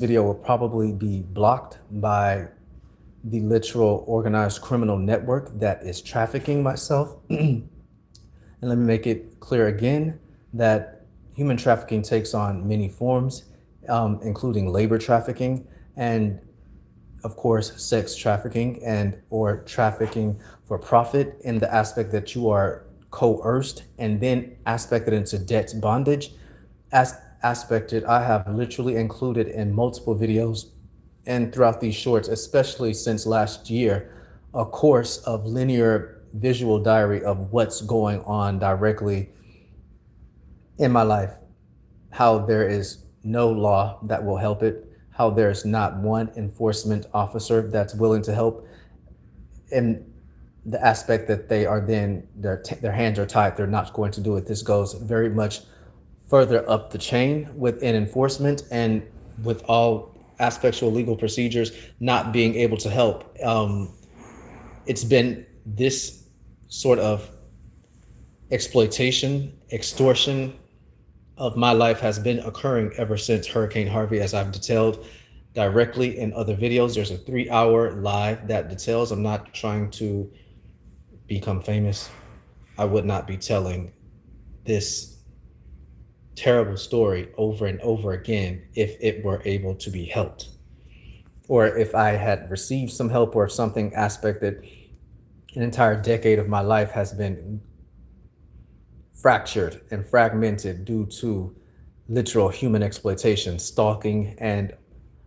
Video will probably be blocked by the literal organized criminal network that is trafficking myself. And let me make it clear again that human trafficking takes on many forms, including labor trafficking and, of course, sex trafficking and or trafficking for profit in the aspect that you are coerced and then aspected into debt bondage. As aspected, I have literally included in multiple videos and throughout these shorts, especially since last year, a course of linear visual diary of what's going on directly in my life, how there is no law that will help it, how there's not one enforcement officer that's willing to help, and the aspect that they are then their hands are tied, they're not going to do it. This goes very much further up the chain within enforcement and with all aspects of legal procedures not being able to help. It's been this sort of exploitation, extortion of my life has been occurring ever since Hurricane Harvey, as I've detailed directly in other videos. There's a 3-hour live that details. I'm not trying to become famous. I would not be telling this terrible story over and over again if it were able to be helped, or if I had received some help, or if something aspect that an entire decade of my life has been fractured and fragmented due to literal human exploitation, stalking, and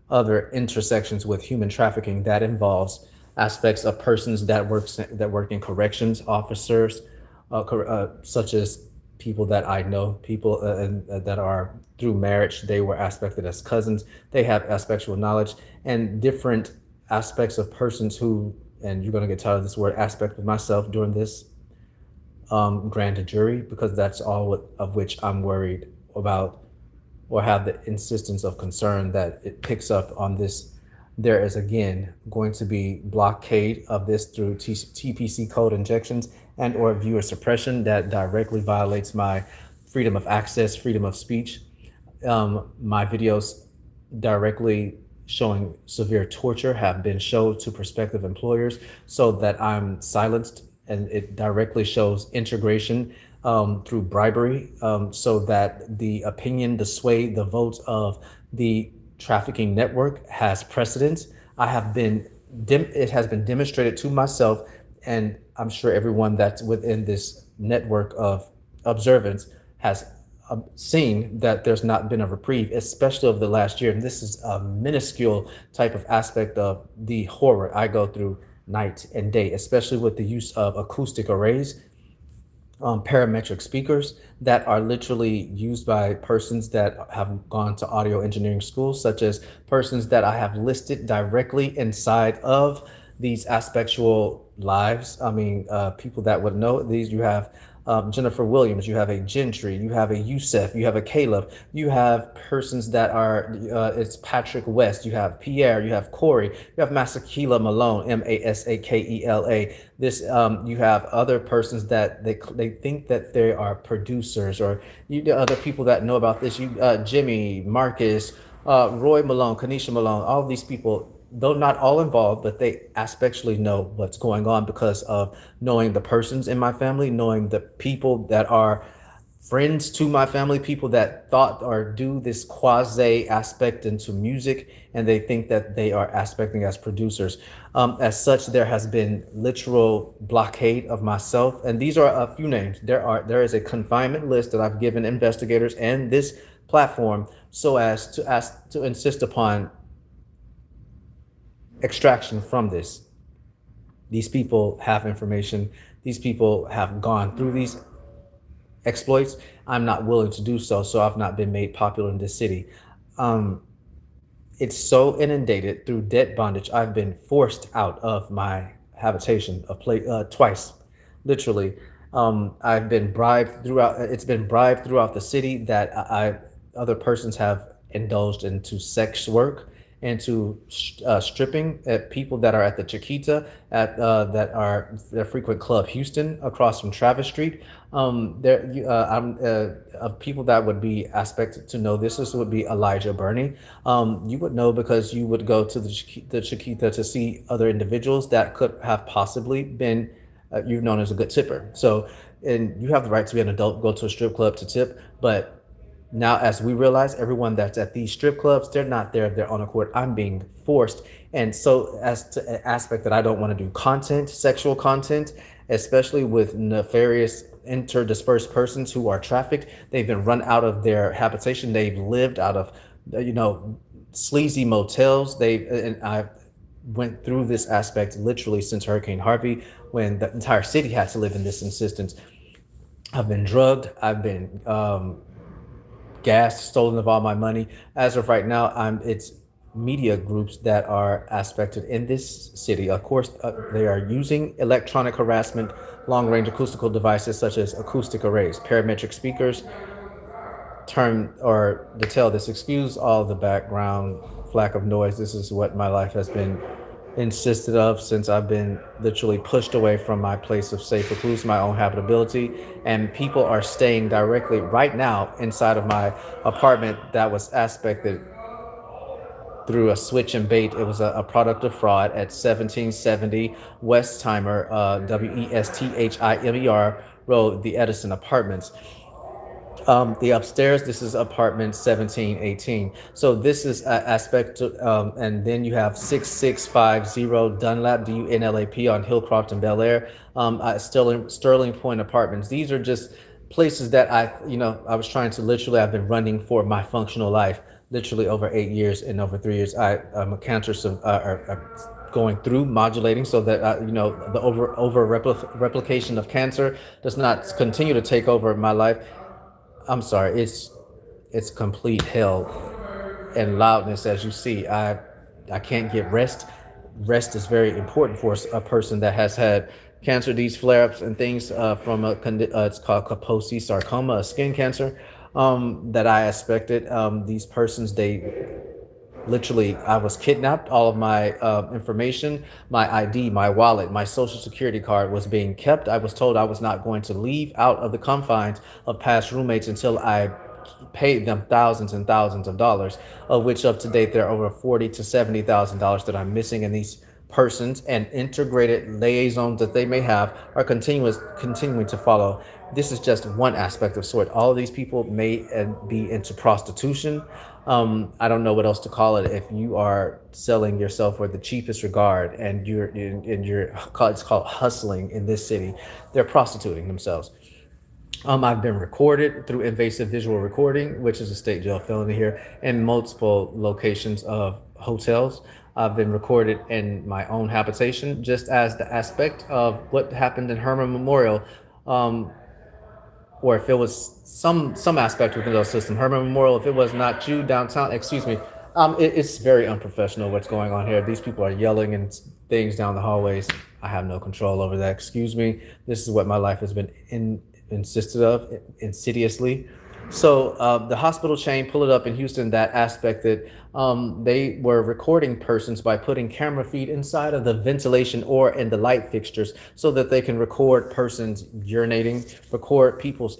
other intersections with human trafficking that involves aspects of persons that work in corrections officers, such as people that I know, people that are through marriage, they were aspected as cousins. They have aspectual knowledge and different aspects of persons who, and you're going to get tired of this word, aspect of myself during this grand jury, because that's all of which I'm worried about, or have the insistence of concern that it picks up on this. There is again going to be blockade of this through TPC code injections and or viewer suppression that directly violates my freedom of access, freedom of speech. My videos directly showing severe torture have been shown to prospective employers so that I'm silenced, and it directly shows integration through bribery, so that the opinion, the sway, the votes of the trafficking network has precedence. It has been demonstrated to myself, and I'm sure everyone that's within this network of observance has seen that there's not been a reprieve, especially over the last year. And this is a minuscule type of aspect of the horror I go through night and day, especially with the use of acoustic arrays, parametric speakers that are literally used by persons that have gone to audio engineering schools, such as persons that I have listed directly inside of these aspectual lives. I mean, people that would know these. You have Jennifer Williams, you have a Gentry, you have a Youssef, you have a Caleb, you have persons that are, it's Patrick West, you have Pierre, you have Corey, you have Masakela Malone, Masakela. This, you have other persons that they think that they are producers, or other people that know about this. Jimmy, Marcus, Roy Malone, Kanisha Malone, all of these people, though not all involved, but they aspectually know what's going on because of knowing the persons in my family, knowing the people that are friends to my family, people that thought or do this quasi aspect into music, and they think that they are aspecting as producers. As such, there has been literal blockade of myself, and these are a few names. There is a confinement list that I've given investigators and this platform so as to insist upon extraction from this. These people have information. These people have gone through these exploits. I'm not willing to do so, so I've not been made popular in this city. It's so inundated through debt bondage. I've been forced out of my habitation of twice, literally. I've been bribed throughout. It's been bribed throughout the city that other persons have indulged into sex work into stripping at people that are at the Chiquita, at that are the frequent Club Houston across from Travis Street. Of people that would be aspect to know this would be Elijah Burney. You would know because you would go to the Chiquita to see other individuals that could have possibly been you've known as a good tipper. So, and you have the right to be an adult, go to a strip club to tip, but now, as we realize, everyone that's at these strip clubs, they're not there of their own accord. I'm being forced. And so, as to an aspect that I don't want to do content, sexual content, especially with nefarious interdispersed persons who are trafficked, they've been run out of their habitation. They've lived out of, sleazy motels. And I went through this aspect literally since Hurricane Harvey, when the entire city had to live in this insistence. I've been drugged. I've been gas stolen of all my money. As of right now, it's media groups that are aspected in this city. Of course, they are using electronic harassment, long-range acoustical devices such as acoustic arrays, parametric speakers, turn or to tell this, excuse all the background flack of noise. This is what my life has been insisted of since I've been literally pushed away from my place of safe recluse, my own habitability, and people are staying directly right now inside of my apartment that was aspected through a switch and bait. It was a product of fraud at 1770 Westheimer, Westheimer Road, the Edison Apartments. The upstairs, this is apartment 1718. So this is aspect, and then you have 6650 Dunlap, Dunlap on Hillcroft and Bel Air, Sterling Point Apartments. These are just places that I was trying to literally, I've been running for my functional life, literally over 8 years, and over 3 years, I'm a cancer, going through modulating so that the over replication of cancer does not continue to take over my life. I'm sorry, it's complete hell and loudness. As you see, I can't get rest. Rest is very important for a person that has had cancer. These flare-ups and things from it's called Kaposi sarcoma, a skin cancer, that I expected. These persons, they literally, I was kidnapped. All of my information, my ID, my wallet, my social security card was being kept. I was told I was not going to leave out of the confines of past roommates until I paid them thousands and thousands of dollars, of which up to date there are over $40,000 to $70,000 that I'm missing. And these persons and integrated liaisons that they may have are continuing to follow. This is just one aspect of sort. All of these people may be into prostitution. I don't know what else to call it. If you are selling yourself for the cheapest regard and it's called hustling in this city, they're prostituting themselves. I've been recorded through invasive visual recording, which is a state jail felony here, in multiple locations of hotels. I've been recorded in my own habitation, just as the aspect of what happened in Herman Memorial, or if it was some aspect within those system. Herman Memorial, if it was not you downtown, excuse me, it's very unprofessional what's going on here. These people are yelling and things down the hallways. I have no control over that. Excuse me. This is what my life has been insisted of insidiously. So the hospital chain, pull it up in Houston, that aspect that they were recording persons by putting camera feed inside of the ventilation or in the light fixtures so that they can record persons urinating, record people's,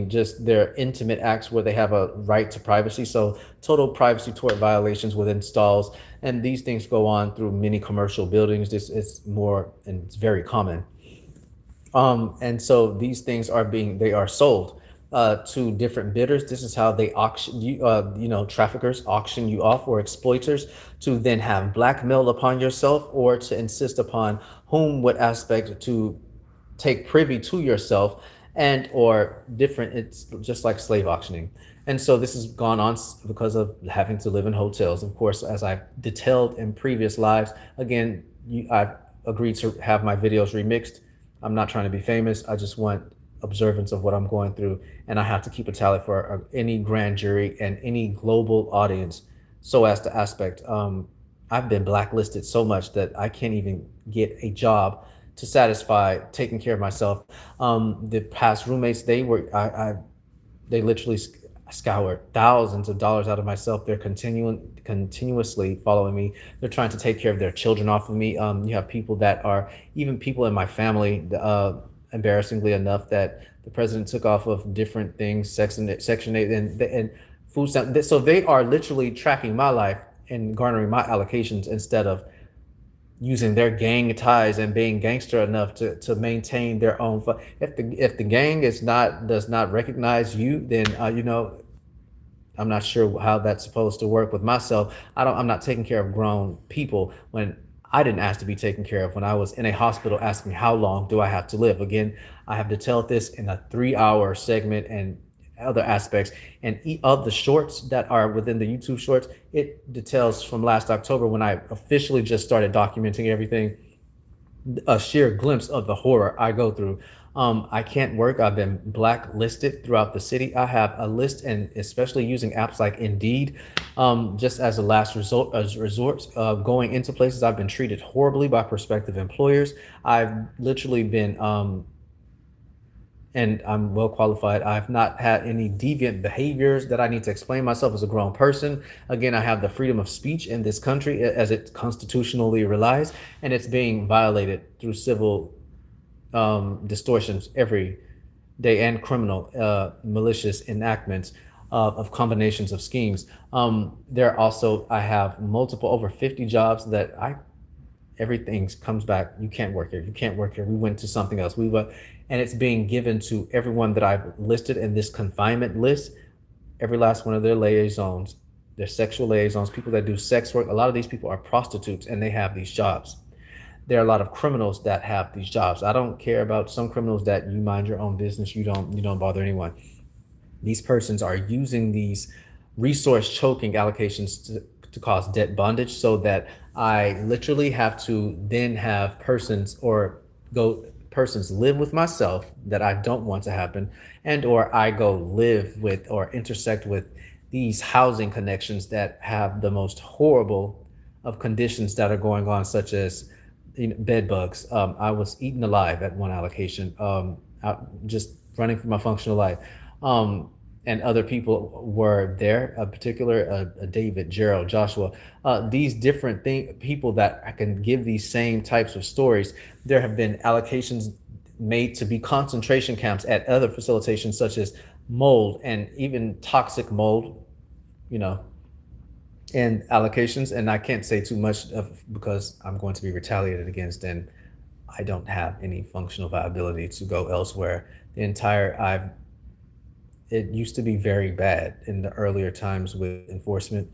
just their intimate acts where they have a right to privacy. So total privacy tort violations within stalls. And these things go on through many commercial buildings. This is more, and it's very common. And so these things they are sold to different bidders. This is how they auction you, traffickers auction you off, or exploiters, to then have blackmail upon yourself, or to insist upon whom what aspect to take privy to yourself, and or different. It's just like slave auctioning. And so this has gone on because of having to live in hotels. Of course, as I've detailed in previous lives, again, I've agreed to have my videos remixed. I'm not trying to be famous. I just want observance of what I'm going through. And I have to keep a tally for any grand jury and any global audience. So as to aspect, I've been blacklisted so much that I can't even get a job to satisfy taking care of myself. The past roommates, they literally scoured thousands of dollars out of myself. They're continuing continuously following me. They're trying to take care of their children off of me. You have people that are even people in my family, embarrassingly enough, that the president took off of different things, Section 8, and food stamp. So they are literally tracking my life and garnering my allocations instead of using their gang ties and being gangster enough to maintain their own. If the gang does not recognize you, then I'm not sure how that's supposed to work with myself. I'm not taking care of grown people when I didn't ask to be taken care of, when I was in a hospital asking how long do I have to live. Again, I have detailed this in a 3-hour segment and other aspects. And of the shorts that are within the YouTube shorts, it details from last October when I officially just started documenting everything, a sheer glimpse of the horror I go through. I can't work. I've been blacklisted throughout the city. I have a list, and especially using apps like Indeed, just as a last resort, going into places. I've been treated horribly by prospective employers. I've literally been, and I'm well qualified. I've not had any deviant behaviors that I need to explain myself as a grown person. Again, I have the freedom of speech in this country as it constitutionally relies, and it's being violated through civil distortions every day and criminal malicious enactments of combinations of schemes. There also, I have multiple, over 50 jobs that everything comes back. You can't work here. You can't work here. We went to something else. And it's being given to everyone that I've listed in this confinement list. Every last one of their liaisons, their sexual liaisons, people that do sex work. A lot of these people are prostitutes and they have these jobs. There are a lot of criminals that have these jobs. I don't care about some criminals that you mind your own business. You don't bother anyone. These persons are using these resource choking allocations to cause debt bondage, so that I literally have to then have persons live with myself that I don't want to happen, and or I go live with or intersect with these housing connections that have the most horrible of conditions that are going on, such as bed bugs. I was eaten alive at one allocation, just running for my functional life. And other people were there, a particular David, Gerald, Joshua, these different people that I can give these same types of stories. There have been allocations made to be concentration camps at other facilitations, such as mold and even toxic mold, and allocations. And I can't say too much because I'm going to be retaliated against, and I don't have any functional viability to go elsewhere. It used to be very bad in the earlier times with enforcement.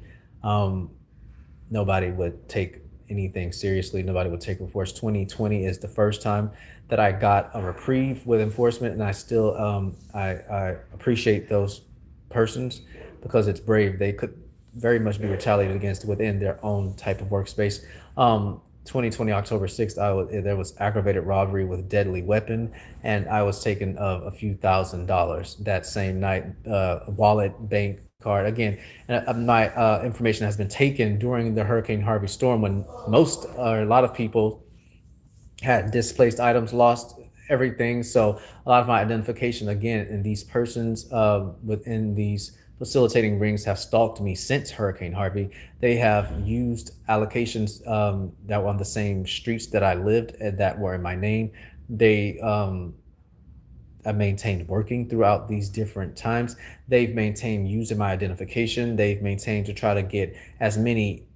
Nobody would take anything seriously. Nobody would take reports. 2020 is the first time that I got a reprieve with enforcement, and I still I appreciate those persons because it's brave. They could very much be retaliated against within their own type of workspace. 2020 October 6th, there was aggravated robbery with deadly weapon, and I was taken a few $1,000s that same night. Wallet, bank card, again. And my information has been taken during the Hurricane Harvey storm, when a lot of people had displaced items, lost everything. So a lot of my identification, again, and these persons within these facilitating rings have stalked me since Hurricane Harvey. They have used allocations that were on the same streets that I lived and that were in my name. I maintained working throughout these different times. They've maintained using my identification. They've maintained to try to get as many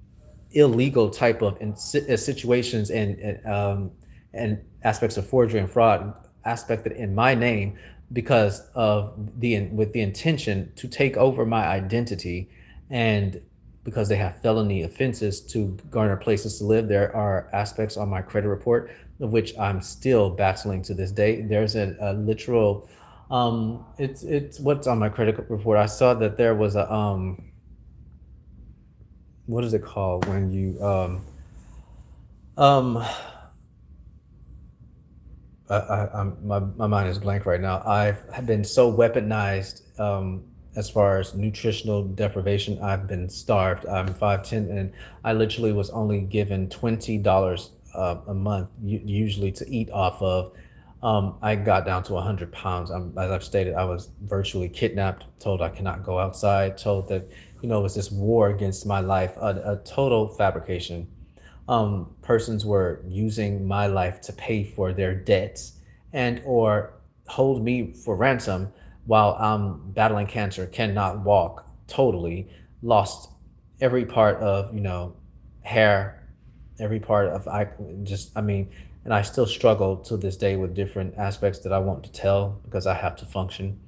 illegal type of situations and aspects of forgery and fraud aspected in my name, because of with the intention to take over my identity, and because they have felony offenses to garner places to live. There are aspects on my credit report of which I'm still battling to this day. There's a literal it's what's on my credit report. I saw that there was a what is it called when you um my mind is blank right now. I've been so weaponized as far as nutritional deprivation. I've been starved. I'm 5'10", and I literally was only given $20 a month usually to eat off of. I got down to 100 pounds. As I've stated, I was virtually kidnapped, told I cannot go outside, told that it was this war against my life, a total fabrication. Persons were using my life to pay for their debts and or hold me for ransom while I'm battling cancer, cannot walk, totally lost every part of, hair, every part of I mean, and I still struggle to this day with different aspects that I want to tell because I have to function.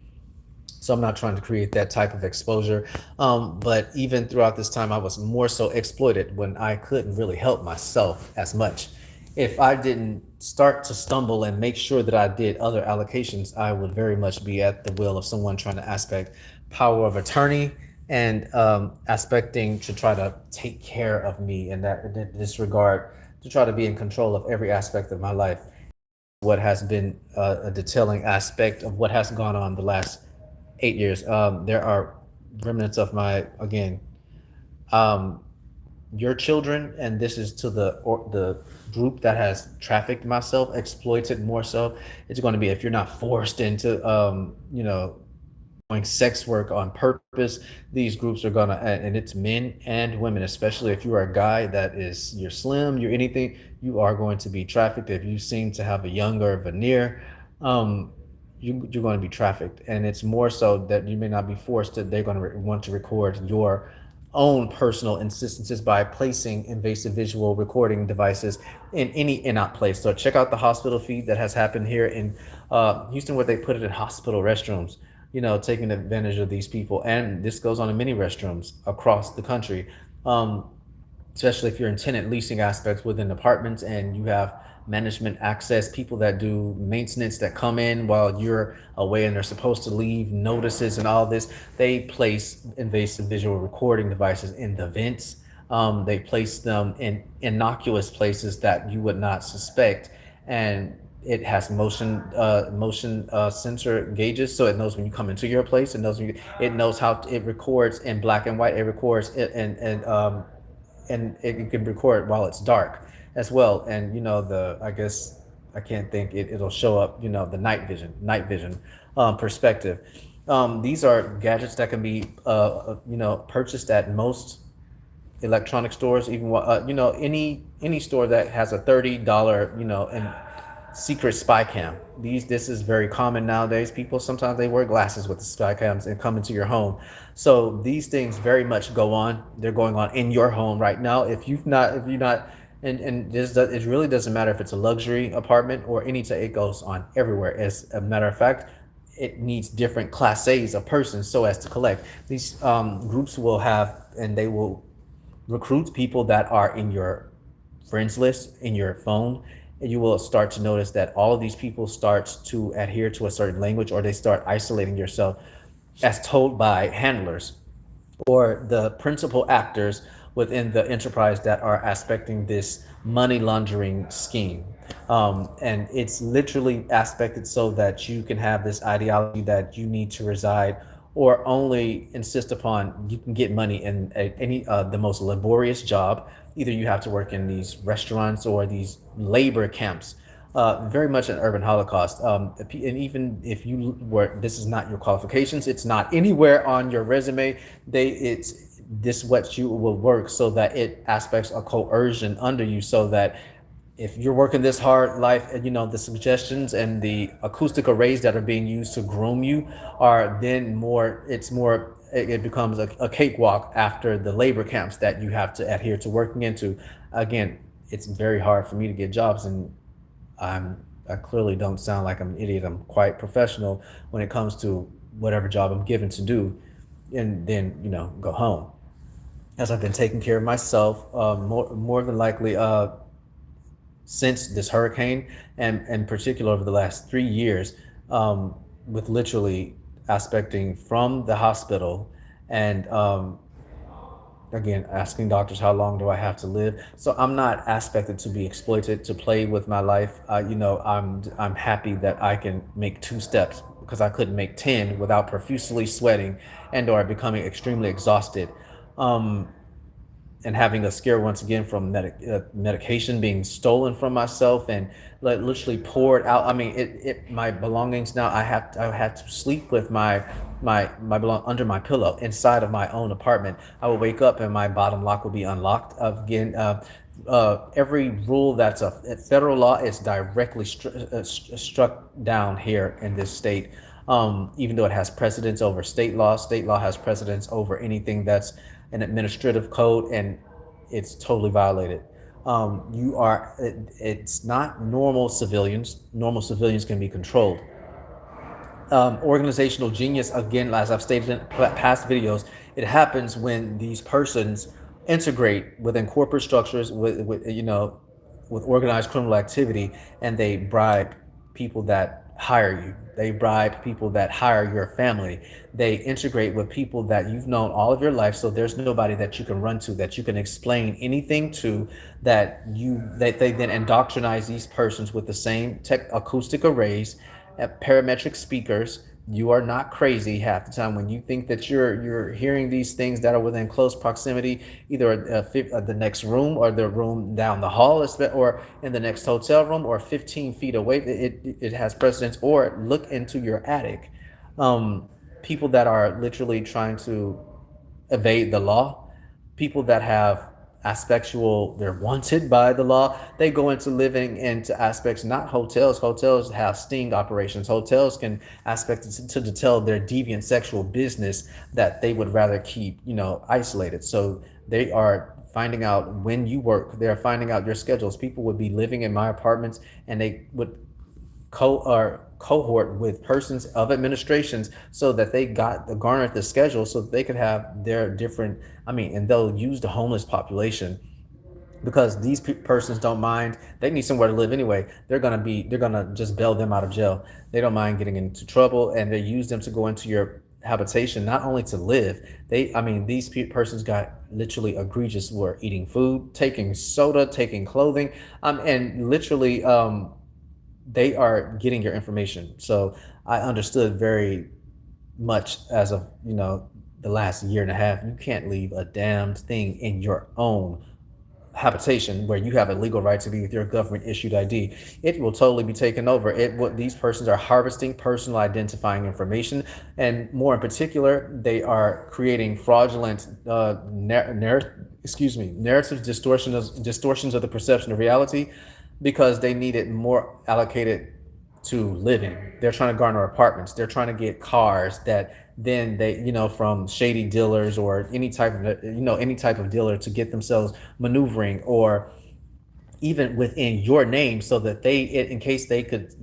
So I'm not trying to create that type of exposure. But even throughout this time, I was more so exploited when I couldn't really help myself as much. If I didn't start to stumble and make sure that I did other allocations, I would very much be at the will of someone trying to aspect power of attorney and aspecting to try to take care of me in this regard, to try to be in control of every aspect of my life. What has been a detailing aspect of what has gone on the last 8 years. There are remnants of my, again, um, your children, and this is to the group that has trafficked myself, exploited more so. It's going to be if you're not forced into, doing sex work on purpose. These groups are gonna, and it's men and women, especially if you are a guy that is, you're slim, you're anything, you are going to be trafficked. If you seem to have a younger veneer, um, you're going to be trafficked, and it's more so that you may not be forced to. They're going to want to record your own personal instances by placing invasive visual recording devices in any in-out place. So check out the hospital feed that has happened here in Houston, where they put it in hospital restrooms, taking advantage of these people. And this goes on in many restrooms across the country, especially if you're in tenant leasing aspects within apartments and you have management access, people that do maintenance that come in while you're away and they're supposed to leave, notices and all this. They place invasive visual recording devices in the vents. They place them in innocuous places that you would not suspect. And it has motion sensor gauges, so it knows when you come into your place. It knows how it records in black and white. It records it, and it can record while it's dark as well. And the I guess I can't think it'll show up. The night vision perspective. These are gadgets that can be purchased at most electronic stores, even any store that has a $30 and secret spy cam. This is very common nowadays. People sometimes they wear glasses with the spy cams and come into your home. So these things very much go on. They're going on in your home right now. If you're not, and it really doesn't matter if it's a luxury apartment or any type. It goes on everywhere. As a matter of fact, it needs different class A's of persons so as to collect. These groups will have, and they will recruit people that are in your friends list in your phone. And you will start to notice that all of these people start to adhere to a certain language, or they start isolating yourself as told by handlers or the principal actors within the enterprise that are aspecting this money laundering scheme. And it's literally aspected so that you can have this ideology that you need to reside or only insist upon you can get money in any the most laborious job. Either you have to work in these restaurants or these labor camps, very much an urban holocaust. And even if you were, this is not your qualifications, it's not anywhere on your resume. It's this what you will work so that it aspects a coercion under you, so that if you're working this hard life, and the suggestions and the acoustic arrays that are being used to groom you are then more, it becomes a cakewalk after the labor camps that you have to adhere to working into. Again, it's very hard for me to get jobs, and I clearly don't sound like I'm an idiot. I'm quite professional when it comes to whatever job I'm given to do, and then go home. As I've been taking care of myself, more than likely, since this hurricane, and in particular over the last 3 years, with literally aspecting from the hospital, and again asking doctors how long do I have to live. So I'm not aspected to be exploited to play with my life. I'm happy that I can make 2 steps because I couldn't make 10 without profusely sweating and or becoming extremely exhausted. Um, and having a scare once again from medication being stolen from myself and like literally poured out. I mean, it my belongings now. I have to sleep with my belong under my pillow inside of my own apartment. I will wake up and my bottom lock will be unlocked again. Every rule that's a federal law is directly struck down here in this state. Even though it has precedence over state law has precedence over anything that's an administrative code, and it's totally violated. It's not normal civilians. Normal civilians can be controlled. Organizational genius, again, as I've stated in past videos, it happens when these persons integrate within corporate structures with organized criminal activity, and they bribe people that hire you. They bribe people that hire your family. They integrate with people that you've known all of your life, so there's nobody that you can run to, that you can explain anything to, that they then indoctrinize these persons with the same tech acoustic arrays, parametric speakers. You are not crazy half the time when you think that you're hearing these things that are within close proximity, either the next room or the room down the hall, or in the next hotel room, or 15 feet away. It has precedence. Or look into your attic. People that are literally trying to evade the law, people that have aspectual, they're wanted by the law, they go into living into aspects, not hotels. Hotels have sting operations. Hotels can aspect to tell their deviant sexual business that they would rather keep, isolated. So they are finding out when you work, they're finding out your schedules. People would be living in my apartments, and they would cohort with persons of administrations so that they garnered the schedule so that they could have their different, and they'll use the homeless population because these persons don't mind. They need somewhere to live anyway. They're gonna just bail them out of jail. They don't mind getting into trouble, and they use them to go into your habitation, not only to live. These persons got literally egregious, were eating food, taking soda, taking clothing, and literally they are getting your information. So I understood very much as of the last year and a half, you can't leave a damned thing in your own habitation where you have a legal right to be with your government issued ID. It will totally be taken over. These persons are harvesting personal identifying information, and more in particular, they are creating fraudulent narrative distortions of the perception of reality, because they need it more allocated to living. They're trying to garner apartments. They're trying to get cars that then they, from shady dealers or any type of dealer, to get themselves maneuvering, or even within your name, so that in case they could,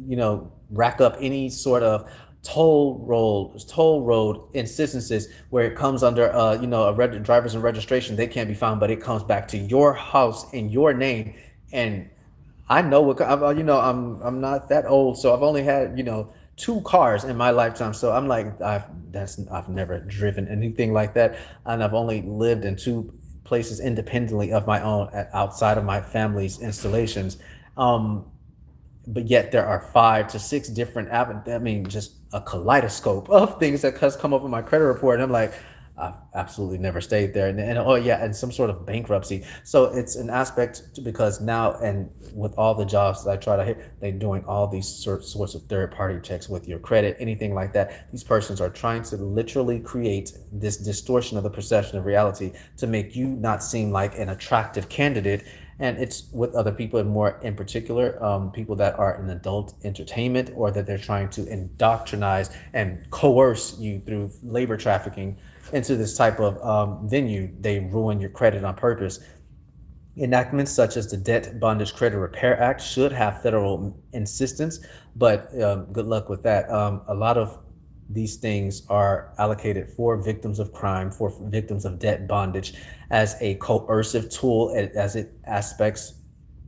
rack up any sort of toll road instances where it comes under a driver's and registration, they can't be found, but it comes back to your house in your name. And I know what, I'm not that old, so I've only had, two cars in my lifetime. So I'm like, I've never driven anything like that. And I've only lived in two places independently of my own, outside of my family's installations. But yet there are 5 to 6 different, just a kaleidoscope of things that has come up in my credit report. And I'm like, I've absolutely never stayed there. And oh yeah, and some sort of bankruptcy. So it's an aspect because now, and with all the jobs that I try to hit, they're doing all these sorts of third party checks with your credit, anything like that. These persons are trying to literally create this distortion of the perception of reality to make you not seem like an attractive candidate. And it's with other people, and more in particular, people that are in adult entertainment, or that they're trying to indoctrinize and coerce you through labor trafficking into this type of venue. They ruin your credit on purpose. Enactments such as the Debt Bondage Credit Repair Act should have federal insistence, but good luck with that. A lot of these things are allocated for victims of crime, for victims of debt bondage, as a coercive tool, as it aspects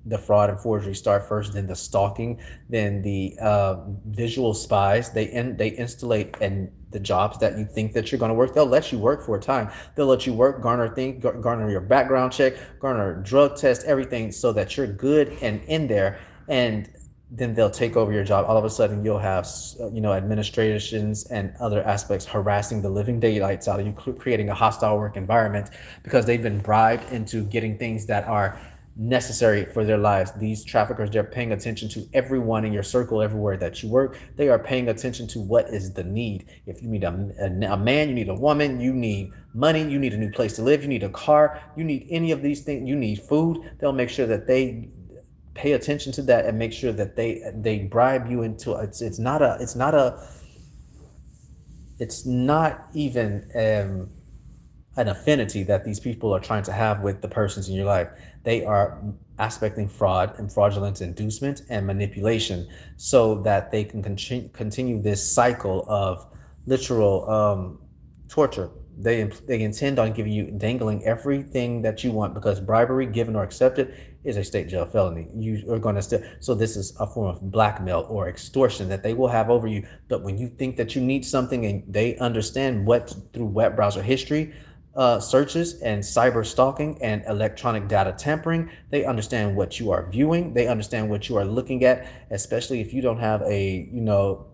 the fraud and forgery start first, then the stalking, then the visual spies. They installate in the jobs that you think that you're going to work. They'll let you work for a time. They'll let you work, garner your background check, garner drug test, everything, so that you're good and in there. And then they'll take over your job. All of a sudden, you'll have, administrations and other aspects harassing the living daylights out of you, creating a hostile work environment because they've been bribed into getting things that are necessary for their lives. These traffickers, they're paying attention to everyone in your circle, everywhere that you work. They are paying attention to what is the need. If you need a man, you need a woman, you need money, you need a new place to live, you need a car, you need any of these things, you need food, they'll make sure that they pay attention to that and make sure that they bribe you into it's not even an affinity that these people are trying to have with the persons in your life. They are aspecting fraud and fraudulent inducement and manipulation so that they can continue this cycle of literal torture. They intend on giving you, dangling everything that you want, because bribery, given or accepted, is a state jail felony. You are going to still, so this is a form of blackmail or extortion that they will have over you. But when you think that you need something, and they understand what, through web browser history, searches and cyber stalking and electronic data tampering, they understand what you are viewing, they understand what you are looking at, especially if you don't have a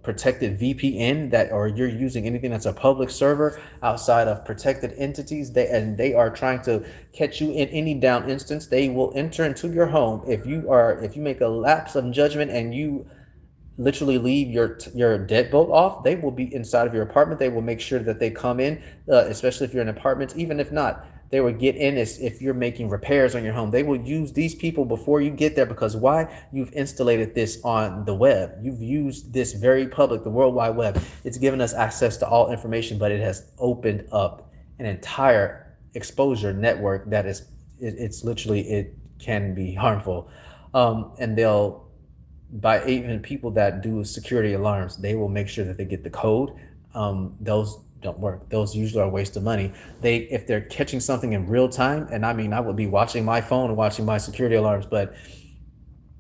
protected VPN, that, or you're using anything that's a public server outside of protected entities. They are trying to catch you in any down instance. They will enter into your home if you make a lapse of judgment and you literally leave your deadbolt off. They will be inside of your apartment. They will make sure that they come in, especially if you're in apartments. Even if not, they will get in as if you're making repairs on your home. They will use these people before you get there, because why? You've installated this on the web. You've used this very public, the World Wide Web. It's given us access to all information, but it has opened up an entire exposure network that is, it's literally, it can be harmful. And they'll, by even people that do security alarms, they will make sure that they get the code. Those don't work. Those usually are a waste of money. If they're catching something in real time, and I mean, I would be watching my phone and watching my security alarms, but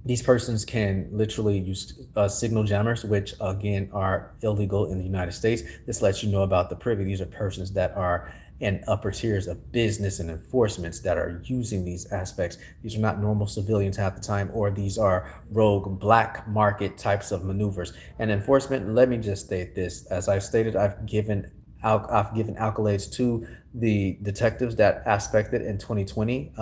these persons can literally use signal jammers, which again are illegal in the United States. This lets you know about the privy. These are persons that are in upper tiers of business and enforcements that are using these aspects. These are not normal civilians half the time, or these are rogue black market types of maneuvers. And enforcement, let me just state this. As I've stated, I've given accolades to the detectives that aspected in 2020.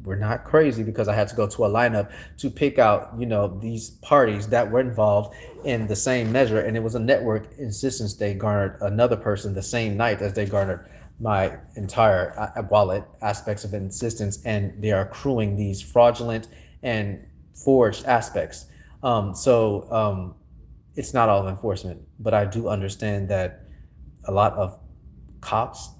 We're not crazy, because I had to go to a lineup to pick out, these parties that were involved in the same measure. And it was a network insistence. They garnered another person the same night as they garnered my entire wallet aspects of insistence, and they are accruing these fraudulent and forged aspects. It's not all enforcement, but I do understand that a lot of cops,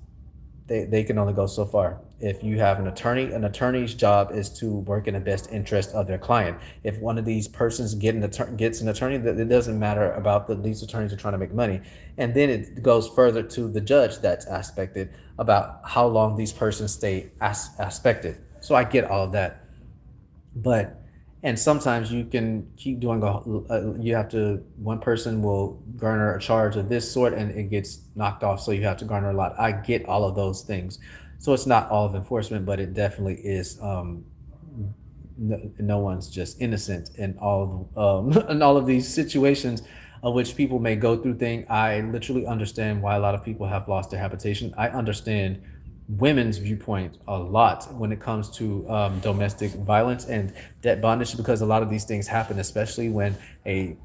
they can only go so far. If you have an attorney's job is to work in the best interest of their client. If one of these persons gets an attorney, that it doesn't matter about these attorneys are trying to make money. And then it goes further to the judge that's aspected, about how long these persons stay aspected. So I get all of that, and sometimes you can keep doing one person will garner a charge of this sort and it gets knocked off, so you have to garner a lot. I get all of those things. So it's not all of enforcement, but it definitely is. No one's just innocent in in all of these situations of which people may go through things. I literally understand why a lot of people have lost their habitation. I understand women's viewpoint a lot when it comes to domestic violence and debt bondage, because a lot of these things happen, especially when a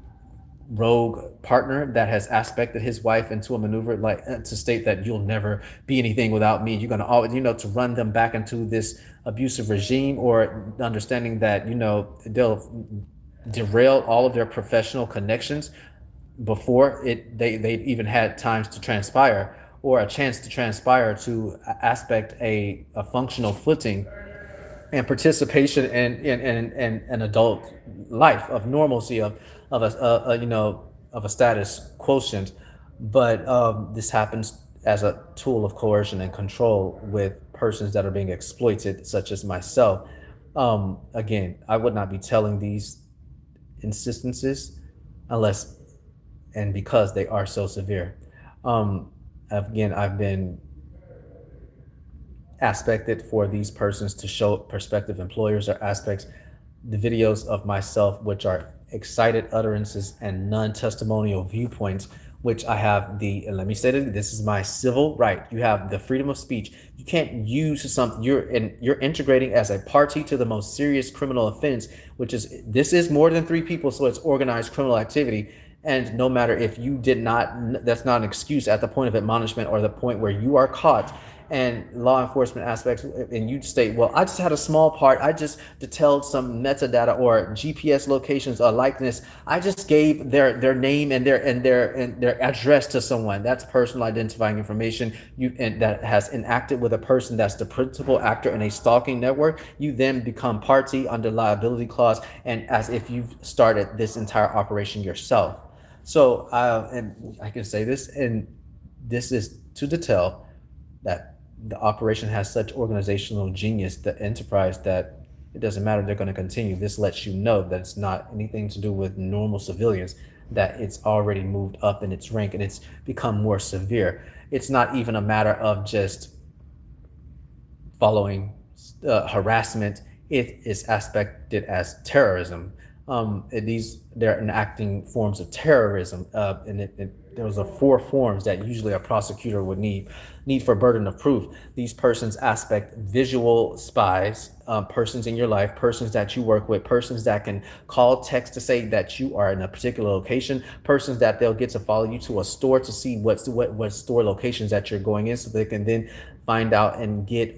rogue partner that has aspected his wife into a maneuver, like to state that you'll never be anything without me. You're going to always, to run them back into this abusive regime, or understanding that, they'll derail all of their professional connections before they even had times to transpire, or a chance to transpire, to aspect a functional footing and participation in an adult life of normalcy, of a status quotient. But this happens as a tool of coercion and control with persons that are being exploited, such as myself. Again, I would not be telling these instances unless and because they are so severe. Again, I've been aspected for these persons to show prospective employers or aspects the videos of myself, which are excited utterances, and non-testimonial viewpoints, which I have and let me say that this is my civil right. You have the freedom of speech. You can't use something, you're integrating as a party to the most serious criminal offense, which is, this is more than three people, so it's organized criminal activity. And no matter if you did not, that's not an excuse at the point of admonishment or the point where you are caught. And law enforcement aspects, and you state, well, I just had a small part, I just detailed some metadata or GPS locations or likeness, I just gave their name and their address to someone. That's personal identifying information. And that has enacted with a person that's the principal actor in a stalking network. You then become party under liability clause, and as if you've started this entire operation yourself. So and I can say this, and this is to detail that the operation has such organizational genius, the enterprise, that it doesn't matter, they're going to continue. This lets you know that it's not anything to do with normal civilians, that it's already moved up in its rank and it's become more severe. It's not even a matter of just following harassment. It is aspected as terrorism. They're enacting forms of terrorism, and those are four forms that usually a prosecutor would need for burden of proof. These persons aspect visual spies, persons in your life, persons that you work with, persons that can call, text to say that you are in a particular location, persons that they'll get to follow you to a store to see what store locations that you're going in, so they can then find out and get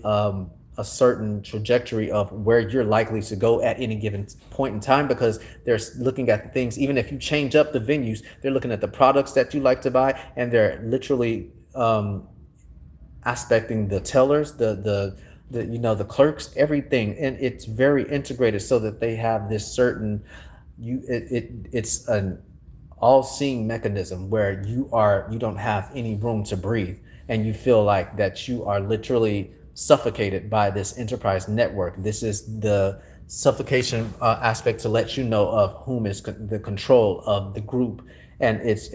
a certain trajectory of where you're likely to go at any given point in time, because they're looking at the things, even if you change up the venues, they're looking at the products that you like to buy, and they're literally aspecting the tellers, the clerks, everything. And it's very integrated so that they have this certain, it's an all-seeing mechanism where you don't have any room to breathe, and you feel like that you are literally suffocated by this enterprise network. This is the suffocation aspect to let you know of whom is the control of the group and its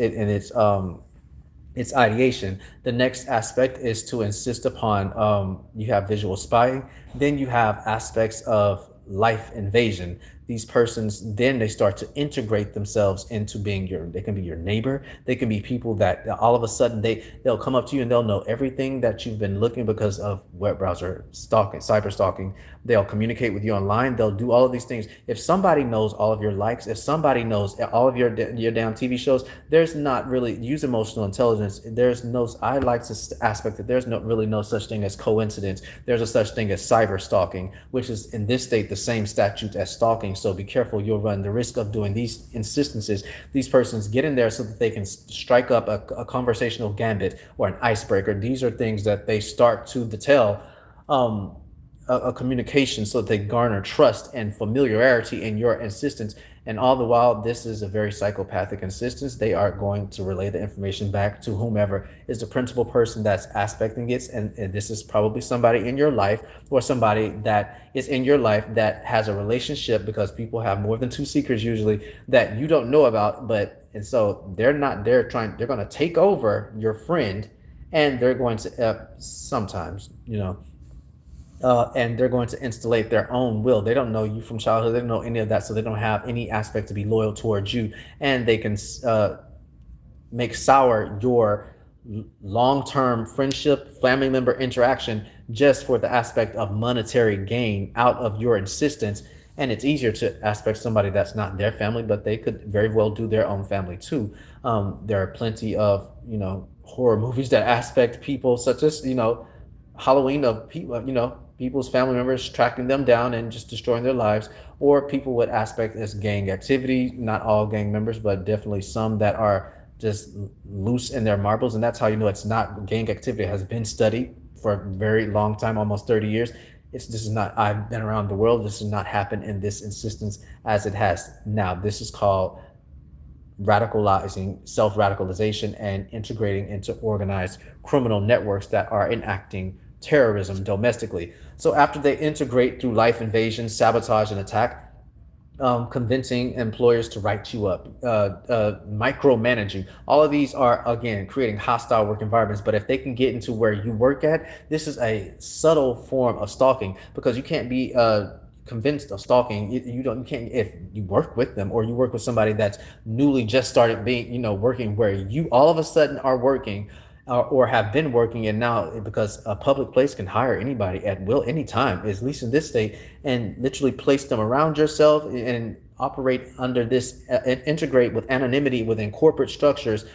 ideation. The next aspect is to insist upon, you have visual spying, then you have aspects of life invasion. These persons, then they start to integrate themselves into being they can be your neighbor. They can be people that all of a sudden they'll come up to you and they'll know everything that you've been looking because of web browser stalking, cyber stalking. They'll communicate with you online. They'll do all of these things. If somebody knows all of your likes, if somebody knows all of your damn TV shows, there's not really, use emotional intelligence. I like this aspect that there's really no such thing as coincidence. There's a such thing as cyber stalking, which is in this state the same statute as stalking. So be careful, you'll run the risk of doing these instances. These persons get in there so that they can strike up a conversational gambit or an icebreaker. These are things that they start to detail a communication so that they garner trust and familiarity in your insistence. And all the while, this is a very psychopathic insistence. They are going to relay the information back to whomever is the principal person that's aspecting it. And this is probably somebody in your life or somebody that is in your life that has a relationship, because people have more than two secrets usually that you don't know about. And so they're going to take over your friend, and they're going to sometimes, and they're going to installate their own will. They don't know you from childhood. They don't know any of that. So they don't have any aspect to be loyal towards you. And they can make sour your long-term friendship, family member interaction, just for the aspect of monetary gain out of your insistence. And it's easier to aspect somebody that's not their family, but they could very well do their own family too. There are plenty of, horror movies that aspect people, such as, Halloween, of people, people's family members tracking them down and just destroying their lives, or people would aspect as gang activity. Not all gang members, but definitely some that are just loose in their marbles. And that's how you know it's not gang activity. It has been studied for a very long time, almost 30 years. This is not, I've been around the world. This has not happened in this insistence as it has now. This is called radicalizing, self-radicalization, and integrating into organized criminal networks that are enacting terrorism domestically. So after they integrate through life invasion, sabotage, and attack, convincing employers to write you up, micromanaging, all of these are, again, creating hostile work environments. But if they can get into where you work at, this is a subtle form of stalking, because you can't be convinced of stalking, you can't, if you work with them or you work with somebody that's newly just started being, working, where you all of a sudden are working, or have been working, and now, because a public place can hire anybody at will anytime, at least in this state, and literally place them around yourself and operate under this, integrate with anonymity within corporate structures,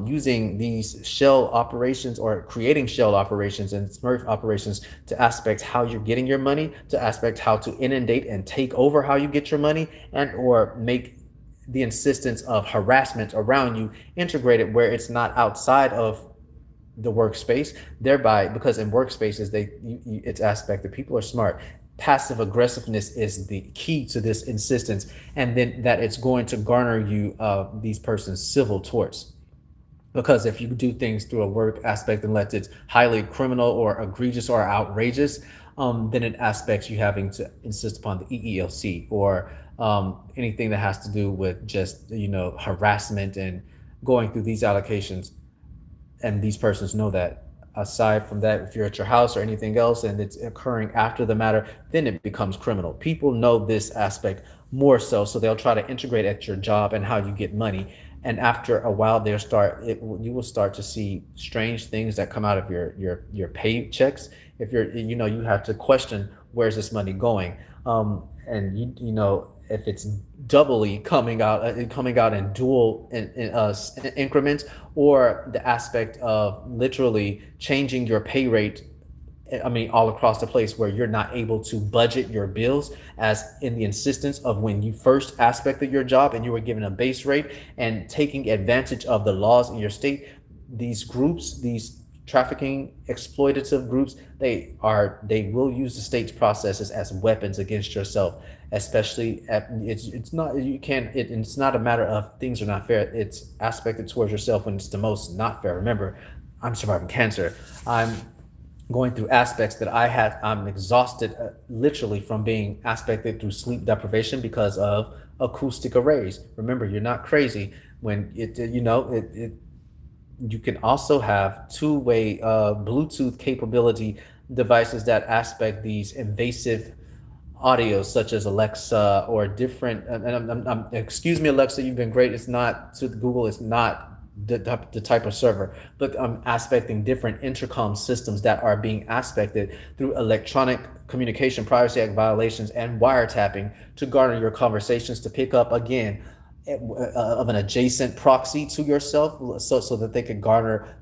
using these shell operations, or creating shell operations and smurf operations, to aspect how you're getting your money, to aspect how to inundate and take over how you get your money, and or make the insistence of harassment around you integrated where it's not outside of the workspace, thereby, because in workspaces, it's aspect that people are smart. Passive aggressiveness is the key to this insistence, and then that it's going to garner you these persons civil torts. Because if you do things through a work aspect, unless it's highly criminal or egregious or outrageous, then it aspects you having to insist upon the EEOC, or anything that has to do with just, harassment and going through these allocations. And these persons know that. Aside from that, if you're at your house or anything else and it's occurring after the matter, then it becomes criminal. People know this aspect more so they'll try to integrate at your job and how you get money. And after a while, you will start to see strange things that come out of your paychecks. If you have to question, where's this money going? And if it's doubly coming out in dual increments, or the aspect of literally changing your pay rate, all across the place, where you're not able to budget your bills, as in the insistence of when you first aspected your job and you were given a base rate, and taking advantage of the laws in your state. These groups, these trafficking exploitative groups, they will use the state's processes as weapons against yourself. Especially it's not a matter of things are not fair, it's aspected towards yourself when it's the most not fair. Remember, I'm surviving cancer. I'm going through aspects that I'm exhausted, literally, from being aspected through sleep deprivation because of acoustic arrays. Remember, you're not crazy when you can also have two-way Bluetooth capability devices that aspect these invasive audios, such as Alexa, or different. Excuse me, Alexa, you've been great. It's not to Google. It's not the type of server, but I'm aspecting different intercom systems that are being aspected through electronic communication privacy act violations and wiretapping to garner your conversations, to pick up again of an adjacent proxy to yourself, so that they could garner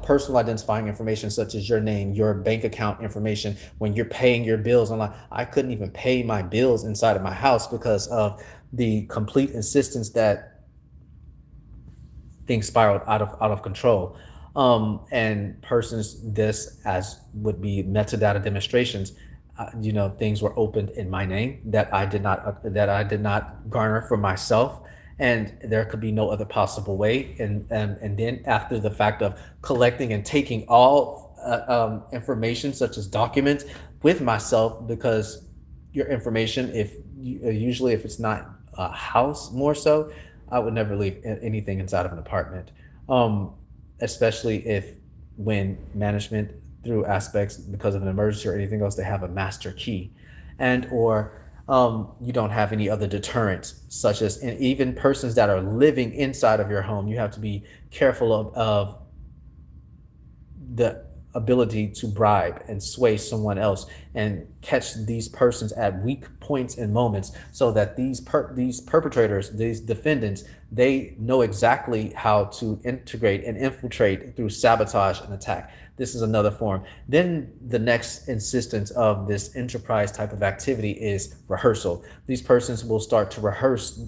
personal identifying information, such as your name, your bank account information, when you're paying your bills online. I couldn't even pay my bills inside of my house because of the complete insistence that things spiraled out of control. And persons, this as would be metadata demonstrations, things were opened in my name that I did not garner for myself, and there could be no other possible way. And then, after the fact of collecting and taking all information, such as documents, with myself, because your information, usually if it's not a house, more so, I would never leave anything inside of an apartment, especially when management, through aspects because of an emergency or anything else, they have a master key, and or you don't have any other deterrents, such as, and even persons that are living inside of your home, you have to be careful of the ability to bribe and sway someone else and catch these persons at weak points and moments, so that these perpetrators, these defendants, they know exactly how to integrate and infiltrate through sabotage and attack. This is another form. Then the next insistence of this enterprise type of activity is rehearsal. These persons will start to rehearse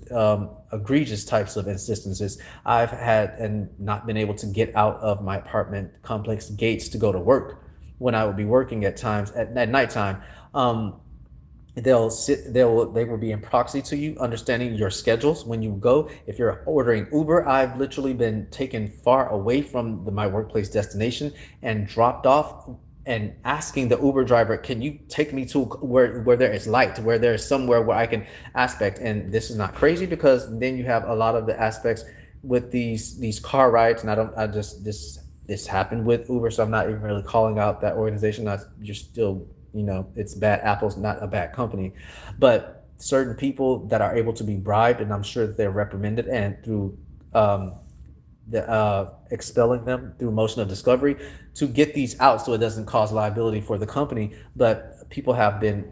egregious types of insistences. I've had and not been able to get out of my apartment complex gates to go to work when I would be working at times at nighttime. They will be in proxy to you, understanding your schedules when you go. If you're ordering Uber, I've literally been taken far away from my workplace destination and dropped off, and asking the Uber driver, can you take me to where there is light, where there is somewhere where I can aspect. And this is not crazy, because then you have a lot of the aspects with these car rides, and this happened with Uber, so I'm not even really calling out that organization. You're still it's bad apples, not a bad company. But certain people that are able to be bribed, and I'm sure that they're reprimanded, and through um, expelling them through motion of discovery to get these out so it doesn't cause liability for the company. But people have been,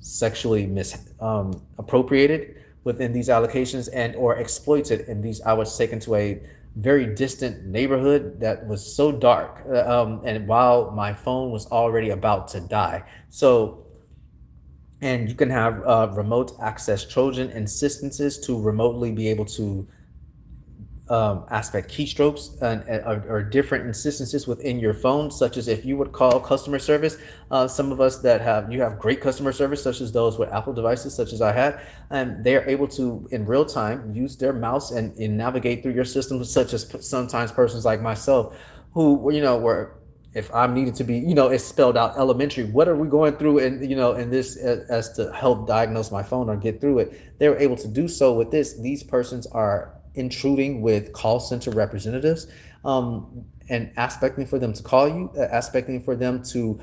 sexually appropriated within these allocations and or exploited in these. I was taken to a very distant neighborhood that was so dark, and while my phone was already about to die. So, and you can have remote access Trojan instances to remotely be able to aspect keystrokes or different instances within your phone, such as if you would call customer service. Some of us that have great customer service, such as those with Apple devices, such as I had, and they are able to in real time use their mouse and navigate through your system, such as sometimes persons like myself who were, if I'm needed to be, it's spelled out elementary. What are we going through, and in this as to help diagnose my phone or get through it. They were able to do so with this. These persons are intruding with call center representatives, and aspecting for them to call you, aspecting for them to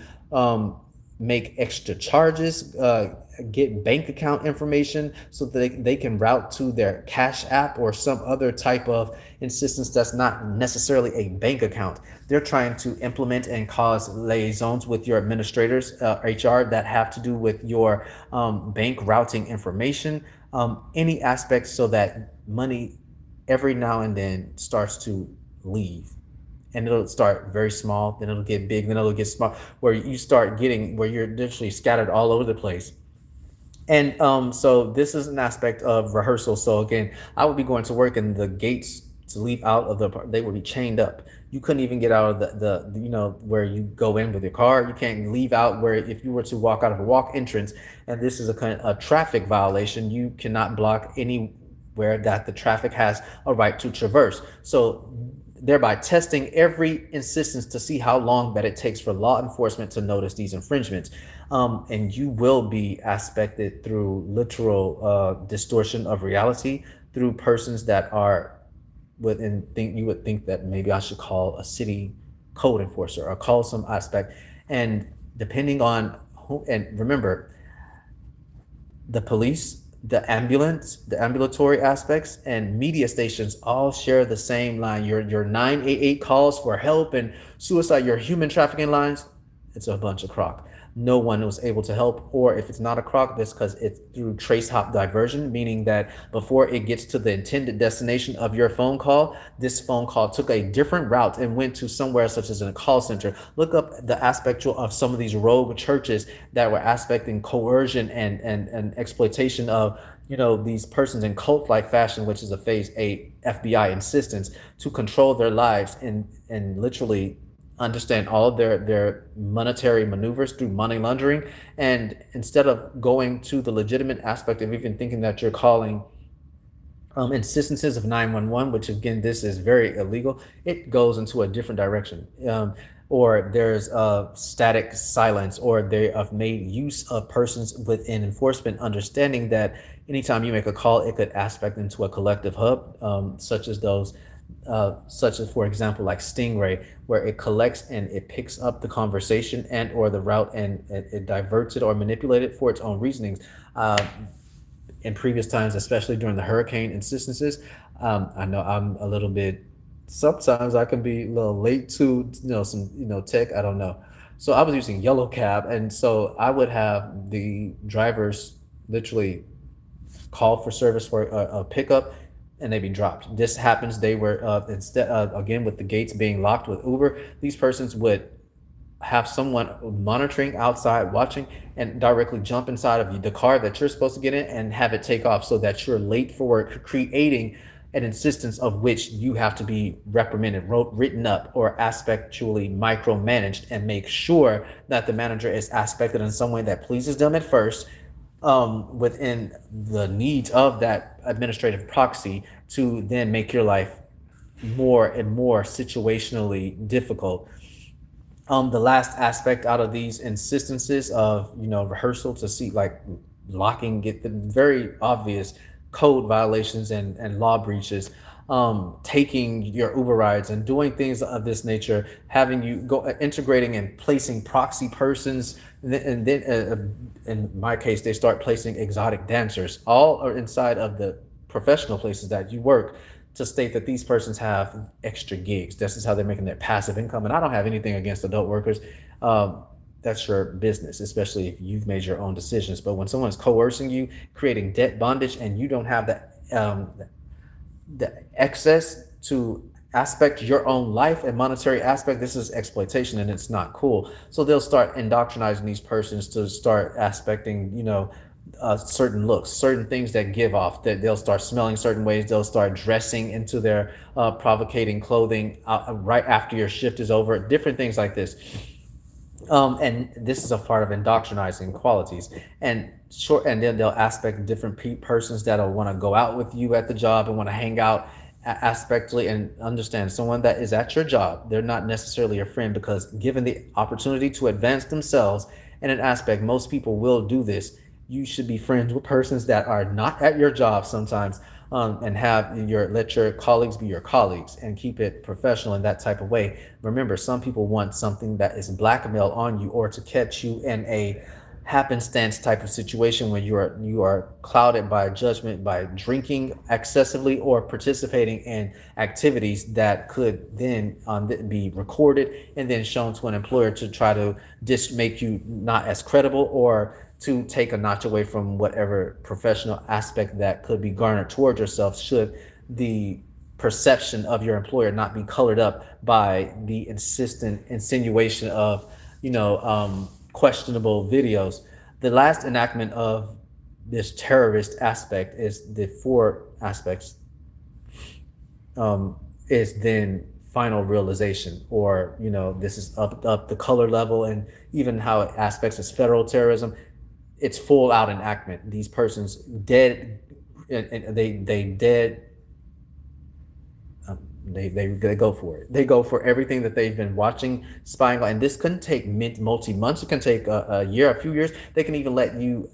make extra charges, get bank account information so that they can route to their Cash App or some other type of insistence that's not necessarily a bank account. They're trying to implement and cause liaisons with your administrators, HR, that have to do with your bank routing information, any aspect, so that money every now and then starts to leave, and it'll start very small, then it'll get big, then it'll get small, where you start getting where you're literally scattered all over the place. And so this is an aspect of rehearsal. So again, I would be going to work, and the gates to leave out of they would be chained up. You couldn't even get out of the where you go in with your car. You can't leave out where, if you were to walk out of a walk entrance, and this is a traffic violation, you cannot block anywhere that the traffic has a right to traverse. So thereby testing every insistence to see how long that it takes for law enforcement to notice these infringements. And you will be aspected through literal distortion of reality through persons that are within, you would think that maybe I should call a city code enforcer or call some aspect. And depending on who, and remember, the police, the ambulance, the ambulatory aspects, and media stations all share the same line. Your 988 calls for help and suicide, your human trafficking lines, it's a bunch of crock. No one was able to help, or if it's not a crock, that's because it's through trace hop diversion, meaning that before it gets to the intended destination of your phone call, this phone call took a different route and went to somewhere such as in a call center. Look up the aspect of some of these rogue churches that were aspecting coercion and exploitation of these persons in cult-like fashion, which is a FBI insistence to control their lives and literally understand all of their monetary maneuvers through money laundering. And instead of going to the legitimate aspect of even thinking that you're calling instances of 911, which again, this is very illegal, it goes into a different direction. Or there's static silence, or they have made use of persons within enforcement, understanding that anytime you make a call, it could aspect into a collective hub, such as, for example, like Stingray, where it collects and it picks up the conversation and or the route, and it diverts it or manipulates it for its own reasonings. In previous times, especially during the hurricane instances, I know I'm a little bit, sometimes I can be a little late to some tech, I don't know. So I was using Yellow Cab, and so I would have the drivers literally call for service for a pickup, and they'd be dropped. This happens. They were instead again, with the gates being locked with Uber, these persons would have someone monitoring outside, watching, and directly jump inside of the car that you're supposed to get in and have it take off, so that you're late for work, creating an insistence of which you have to be reprimanded, written up, or aspectually micromanaged, and make sure that the manager is aspected in some way that pleases them at first, within the needs of that administrative proxy, to then make your life more and more situationally difficult. The last aspect out of these insistences of rehearsal to see, like locking, get the very obvious code violations and law breaches. taking your Uber rides and doing things of this nature, having you go integrating and placing proxy persons, and then in my case, they start placing exotic dancers. All are inside of the professional places that you work to state that these persons have extra gigs. This is how they're making their passive income. And I don't have anything against adult workers. Um, that's your business, especially if you've made your own decisions. But when someone's coercing you, creating debt bondage, and you don't have the excess to aspect your own life and monetary aspect, this is exploitation and it's not cool. So they'll start indoctrinizing these persons to start aspecting, certain looks, certain things that give off, that they'll start smelling certain ways, they'll start dressing into their provocating clothing right after your shift is over, different things like this. And this is a part of indoctrinizing qualities. And then they'll aspect different persons that'll want to go out with you at the job and want to hang out aspectly. And understand, someone that is at your job, they're not necessarily your friend, because given the opportunity to advance themselves in an aspect, most people will do this. You should be friends with persons that are not at your job sometimes, and let your colleagues be your colleagues and keep it professional in that type of way. Remember, some people want something that is blackmail on you, or to catch you in a happenstance type of situation when you are clouded by judgment by drinking excessively or participating in activities that could then be recorded and then shown to an employer to try to make you not as credible, or to take a notch away from whatever professional aspect that could be garnered toward yourself, should the perception of your employer not be colored up by the insistent insinuation of questionable videos. The last enactment of this terrorist aspect is the four aspects, is then final realization, or this is up the color level, and even how it aspects as federal terrorism. It's full out enactment. These persons dead, and they dead. They go for it. They go for everything that they've been watching, spying on. And this can take multi months. It can take a year, a few years. They can even let you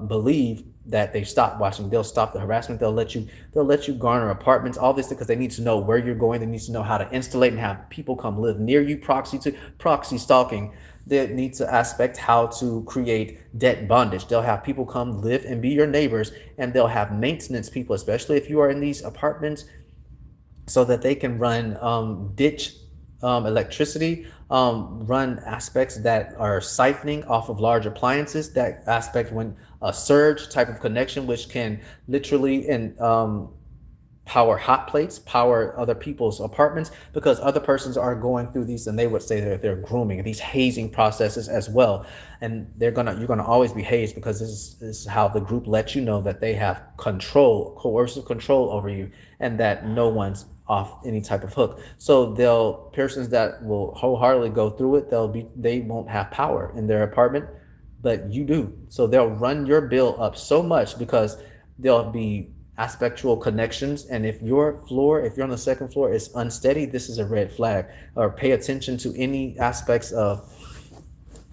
believe that they've stopped watching. They'll stop the harassment. They'll let you garner apartments. All this because they need to know where you're going. They need to know how to installate and have people come live near you. Proxy stalking. They need to aspect how to create debt bondage. They'll have people come live and be your neighbors, and they'll have maintenance people, especially if you are in these apartments, so that they can run ditch electricity, run aspects that are siphoning off of large appliances. That aspect, when a surge type of connection, which can literally and power hot plates, power other people's apartments, because other persons are going through these, and they would say that they're grooming, these hazing processes as well. And you're gonna always be hazed, because this is how the group lets you know that they have control, coercive control over you, and that no one's off any type of hook. So persons that will wholeheartedly go through it, they won't have power in their apartment, but you do. So they'll run your bill up so much, because there'll be aspectual connections. And if you're on the second floor, is unsteady, this is a red flag. Or pay attention to any aspects of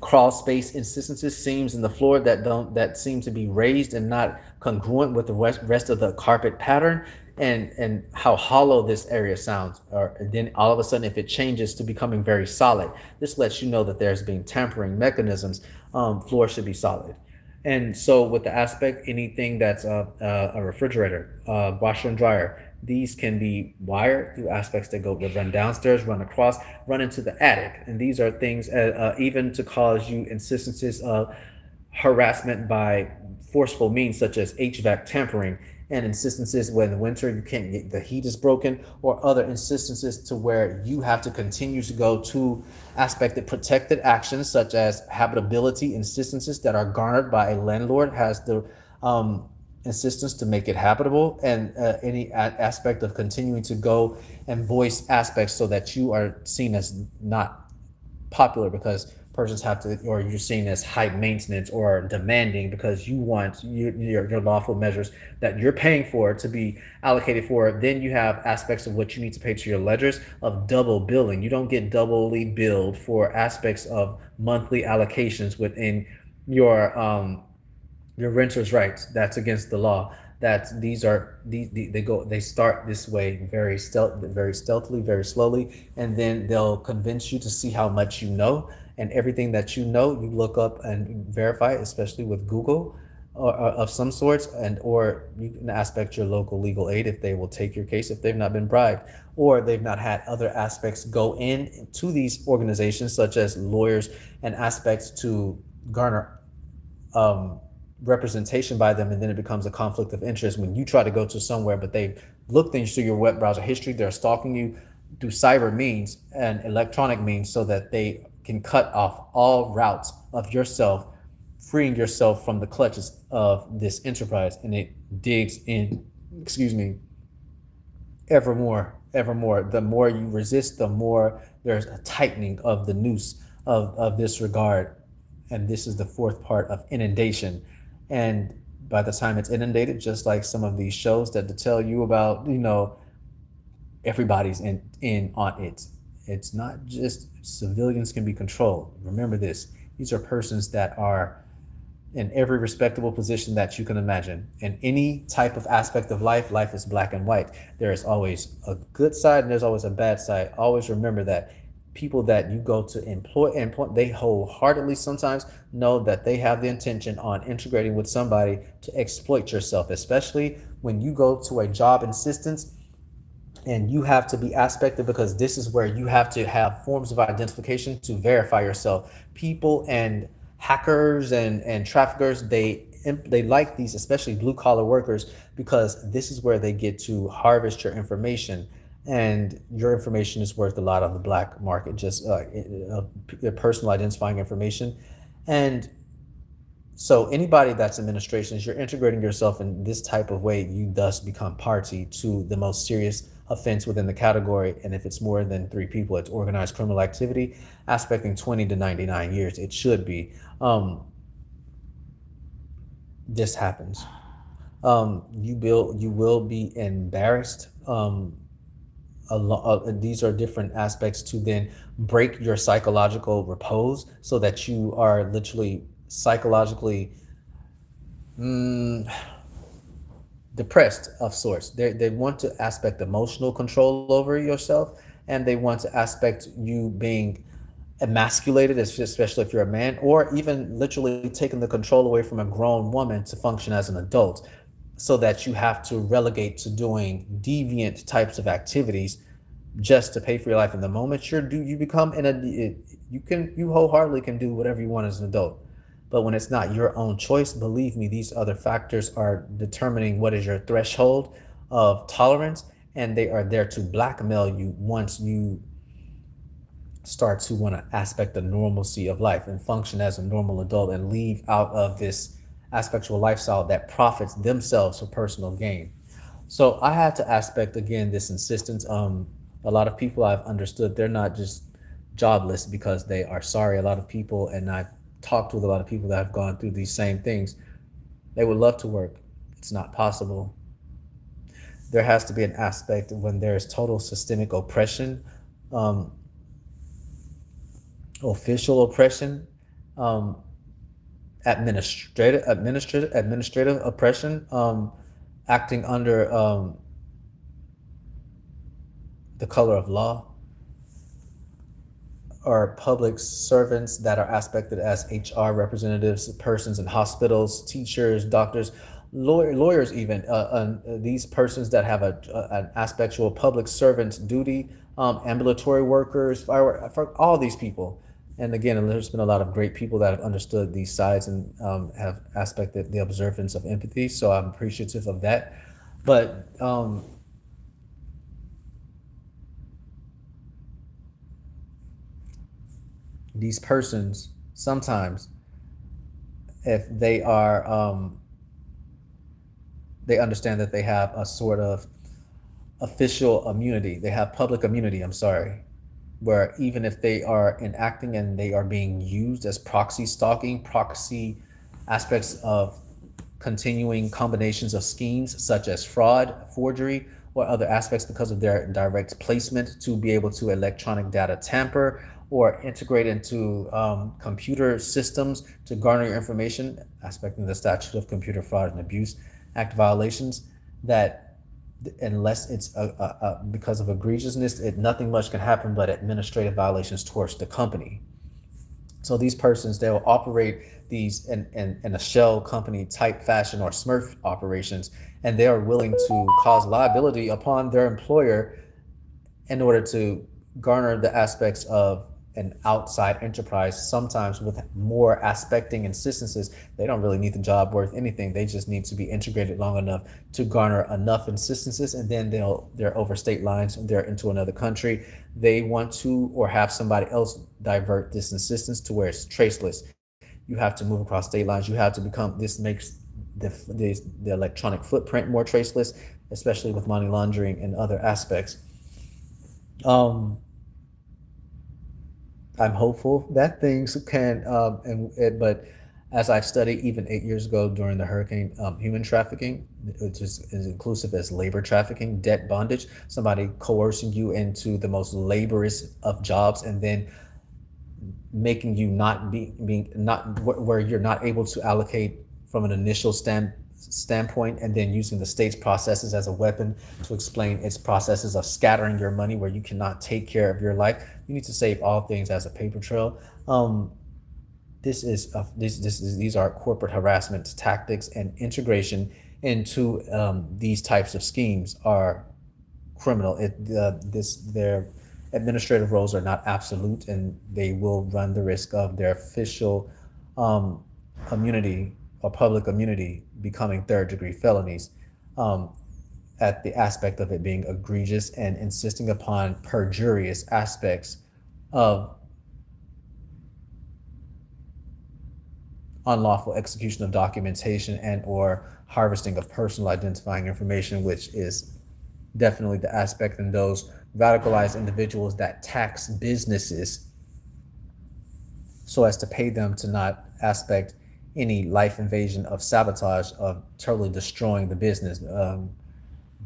crawl space instances, seams in the floor that seem to be raised and not congruent with the rest of the carpet pattern, and how hollow this area sounds. Or then all of a sudden, if it changes to becoming very solid, this lets you know that there's been tampering mechanisms. Floor should be solid. And so with the aspect, anything that's a refrigerator, washer and dryer, these can be wired through aspects that run downstairs, run across, run into the attic. And these are things even to cause you instances of harassment by forceful means, such as HVAC tampering, and instances where in the winter you can't get, the heat is broken, or other instances to where you have to continue to go to aspected protected actions, such as habitability instances that are garnered by a landlord, has the insistence to make it habitable, and any aspect of continuing to go and voice aspects so that you are seen as not popular, because persons have to, or you're seen as high maintenance or demanding, because you want your lawful measures that you're paying for to be allocated for. Then you have aspects of what you need to pay to your ledgers of double billing. You don't get doubly billed for aspects of monthly allocations within your renter's rights. That's against the law. that they start this way very stealthily, very slowly, and then they'll convince you to see how much you know, and everything that you know, you look up and verify, especially with Google or of some sorts, and or you can aspect your local legal aid if they will take your case if they've not been bribed or they've not had other aspects go in to these organizations such as lawyers and aspects to garner um, representation by them, and then it becomes a conflict of interest when you try to go to somewhere, but they've looked into your web browser history. They're stalking you through cyber means and electronic means so that they can cut off all routes of yourself, freeing yourself from the clutches of this enterprise. And it digs in, excuse me, evermore. The more you resist, the more there's a tightening of the noose of this regard. And this is the fourth part of inundation. And by the time it's inundated, just like some of these shows that to tell you about, everybody's in on it. It's not just civilians can be controlled. Remember this. These are persons that are in every respectable position that you can imagine. In any type of aspect of life, life is black and white. There is always a good side and there's always a bad side. Always remember that. People that you go to employ, they wholeheartedly sometimes know that they have the intention on integrating with somebody to exploit yourself, especially when you go to a job insistence and you have to be aspected, because this is where you have to have forms of identification to verify yourself. People and hackers and traffickers, they like these, especially blue collar workers, because this is where they get to harvest your information, and your information is worth a lot on the black market, just personal identifying information. And so anybody that's administrations, you're integrating yourself in this type of way, you thus become party to the most serious offense within the category. And if it's more than three people, it's organized criminal activity, aspecting 20 to 99 years. It should be. This happens. You will be embarrassed. These are different aspects to then break your psychological repose so that you are literally psychologically depressed of sorts. They want to aspect emotional control over yourself, and they want to aspect you being emasculated, especially if you're a man, or even literally taking the control away from a grown woman to function as an adult, so that you have to relegate to doing deviant types of activities just to pay for your life. In the moment you become you wholeheartedly can do whatever you want as an adult. But when it's not your own choice, believe me, these other factors are determining what is your threshold of tolerance, and they are there to blackmail you once you start to want to aspect the normalcy of life and function as a normal adult and leave out of this aspectual lifestyle that profits themselves for personal gain. So I had to aspect again this insistence. A lot of people I've understood, they're not just jobless because they are sorry. A lot of people, and I've talked with a lot of people that have gone through these same things, they would love to work. It's not possible. There has to be an aspect when there is total systemic oppression, um, official oppression, um, administrative oppression, acting under the color of law, or public servants that are aspected as HR representatives, persons in hospitals, teachers, doctors, lawyers, even these persons that have an aspectual public servant duty, ambulatory workers, for all these people. And again, there's been a lot of great people that have understood these sides and have aspected the observance of empathy. So I'm appreciative of that. But these persons sometimes, if they are they understand that they have a sort of official immunity, they have public immunity, I'm sorry, where even if they are enacting and they are being used as proxy stalking, proxy aspects of continuing combinations of schemes such as fraud, forgery, or other aspects because of their direct placement to be able to electronic data tamper or integrate into computer systems to garner your information, aspecting the statute of computer fraud and abuse. Act violations that unless it's because of egregiousness, nothing much can happen but administrative violations towards the company. So these persons, they'll operate these in a shell company type fashion or Smurf operations, and they are willing to cause liability upon their employer in order to garner the aspects of an outside enterprise, sometimes with more aspecting instances. They don't really need the job worth anything. They just need to be integrated long enough to garner enough instances, and then they're over state lines, they're into another country. They want to or have somebody else divert this insistence to where it's traceless. You have to move across state lines. You have to become, this makes the electronic footprint more traceless, especially with money laundering and other aspects. um I'm hopeful that things can, but as I've studied even 8 years ago during the hurricane, human trafficking, which is inclusive as labor trafficking, debt bondage, somebody coercing you into the most laborious of jobs, and then making you not being not where you're not able to allocate from an initial standpoint, and then using the state's processes as a weapon to explain its processes of scattering your money where you cannot take care of your life. You need to save all things as a paper trail. These are corporate harassment tactics, and integration into these types of schemes are criminal. Their administrative roles are not absolute, and they will run the risk of their official um, immunity or public immunity becoming third degree felonies, um, at the aspect of it being egregious and insisting upon perjurious aspects of unlawful execution of documentation and or harvesting of personal identifying information, which is definitely the aspect in those radicalized individuals that tax businesses so as to pay them to not aspect any life invasion of sabotage of totally destroying the business,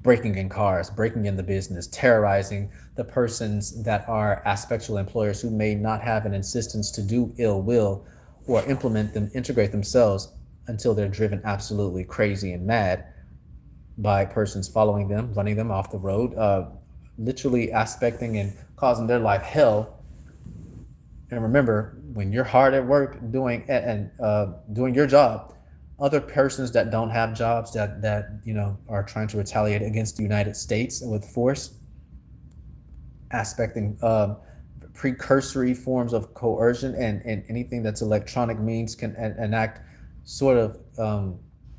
breaking in cars, breaking in the business, terrorizing the persons that are aspectual employers who may not have an insistence to do ill will or integrate themselves until they're driven absolutely crazy and mad by persons following them, running them off the road, literally aspecting and causing their life hell. And remember, when you're hard at work doing your job, other persons that don't have jobs that are trying to retaliate against the United States with force, aspecting precursory forms of coercion, and anything that's electronic means can enact sort of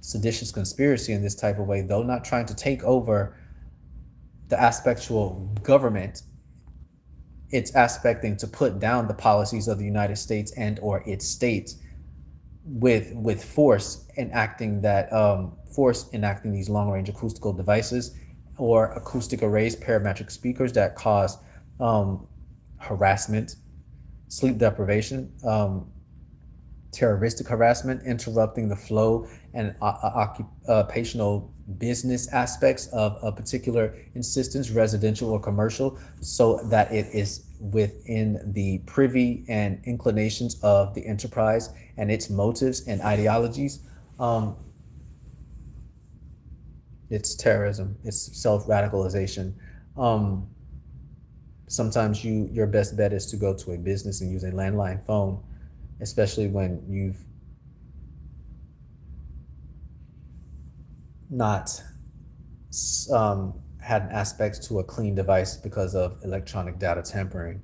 seditious conspiracy in this type of way, though not trying to take over the aspectual government. It's aspecting to put down the policies of the United States and or its states with force, enacting these long range acoustical devices or acoustic arrays, parametric speakers that cause harassment, sleep deprivation, terroristic harassment, interrupting the flow and occupational business aspects of a particular insistence, residential or commercial, so that it is within the privy and inclinations of the enterprise and its motives and ideologies. It's terrorism, it's self-radicalization. Sometimes your best bet is to go to a business and use a landline phone, especially when you've not had an aspect to a clean device because of electronic data tampering.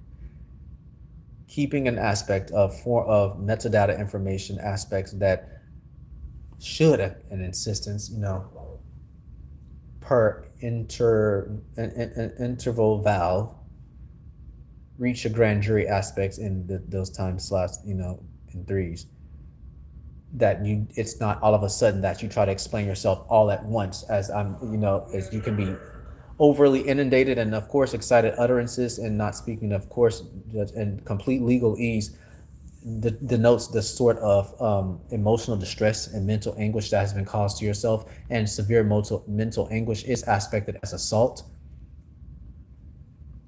Keeping an aspect of metadata information aspects that should, an insistence, per interval valve, reach a grand jury aspects in those time slots, in threes. It's not all of a sudden that you try to explain yourself all at once, as as you can be overly inundated and of course excited utterances, and not speaking of course in complete legal ease denotes the sort of emotional distress and mental anguish that has been caused to yourself, and severe mental anguish is aspected as assault,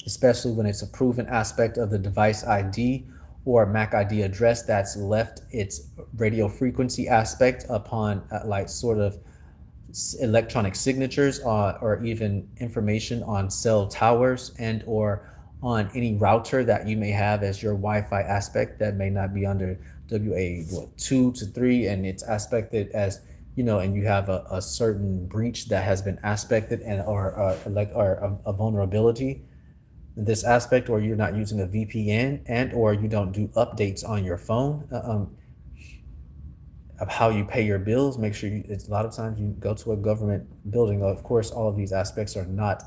especially when it's a proven aspect of the device ID or MAC ID address that's left its radio frequency aspect upon electronic signatures, or even information on cell towers and or on any router that you may have as your Wi-Fi aspect that may not be under WA 2 to 3, and it's aspected as, and you have a certain breach that has been aspected, and or a vulnerability in this aspect, or you're not using a VPN, and or you don't do updates on your phone, of how you pay your bills. Make sure it's a lot of times you go to a government building. Of course, all of these aspects are not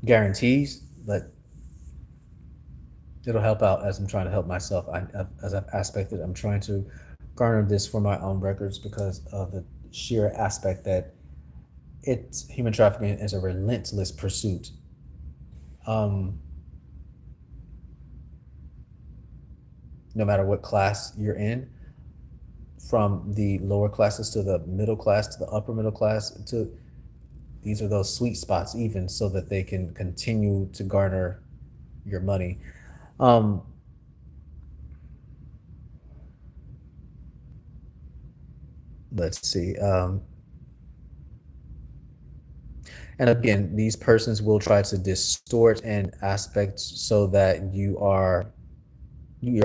guarantees, but it'll help out as I'm trying to help myself. As I've aspected, I'm trying to garner this for my own records because of the sheer aspect that human trafficking is a relentless pursuit. No matter what class you're in, from the lower classes to the middle class to the upper middle class, these are those sweet spots, even so that they can continue to garner your money. Um, let's see. And again, these persons will try to distort an aspect so that you're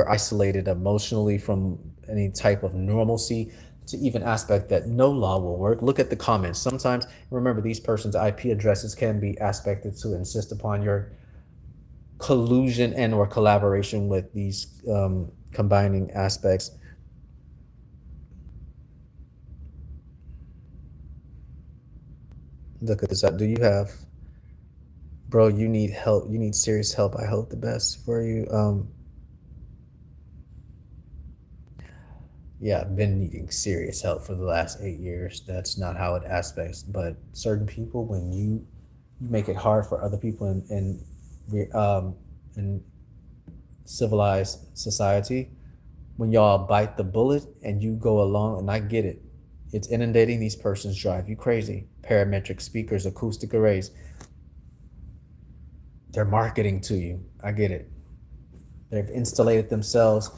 isolated emotionally from any type of normalcy, to even aspect that no law will work. Look at the comments. Sometimes, remember, these persons' IP addresses can be aspected to insist upon your collusion and or collaboration with these combining aspects. Look at this. Do you have, bro, you need help. You need serious help. I hope the best for you. Yeah, I've been needing serious help for the last 8 years. That's not how it aspects, but certain people, when you make it hard for other people in civilized society, when y'all bite the bullet and you go along, and I get it, it's inundating. These persons drive you crazy. Parametric speakers, acoustic arrays, they're marketing to you. I get it. They've installed themselves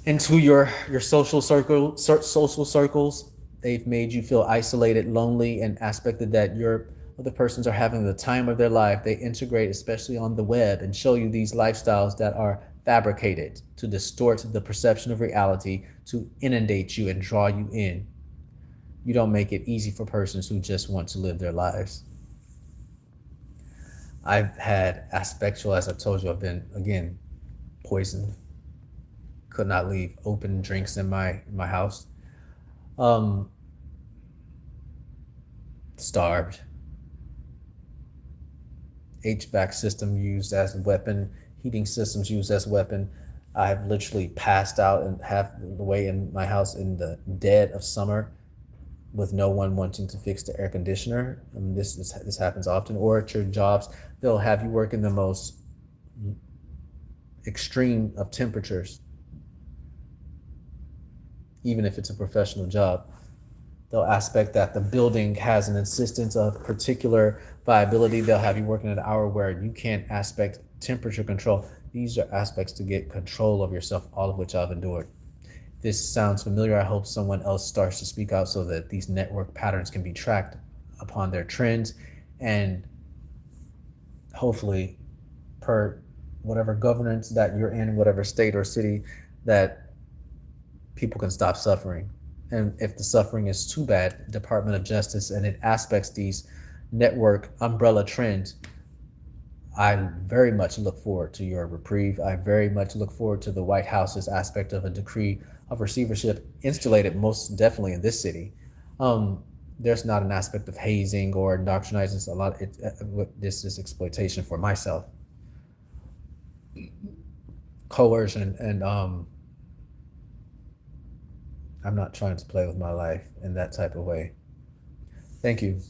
into your social circles. They've made you feel isolated, lonely, and aspected that your other persons are having the time of their life. They integrate, especially on the web, and show you these lifestyles that are fabricated to distort the perception of reality, to inundate you and draw you in. You don't make it easy for persons who just want to live their lives. I've had aspectual, as I told you, I've been, again, poisoned. Could not leave open drinks in my house. Starved. HVAC system used as a weapon. Heating systems used as a weapon. I've literally passed out and half the way in my house in the dead of summer, with no one wanting to fix the air conditioner. This happens often. Or at your jobs, they'll have you work in the most extreme of temperatures. Even if it's a professional job, they'll aspect that the building has an insistence of particular viability. They'll have you working at an hour where you can't aspect temperature control. These are aspects to get control of yourself, all of which I've endured. This sounds familiar. I hope someone else starts to speak out so that these network patterns can be tracked upon their trends, and hopefully, per whatever governance that you're in, whatever state or city, that people can stop suffering. And if the suffering is too bad, Department of Justice, and it aspects these network umbrella trends, I very much look forward to your reprieve. I very much look forward to the White House's aspect of a decree of receivership installed most definitely in this city. There's not an aspect of hazing or indoctrinizing. A lot. This is exploitation for myself, coercion, and I'm not trying to play with my life in that type of way. Thank you.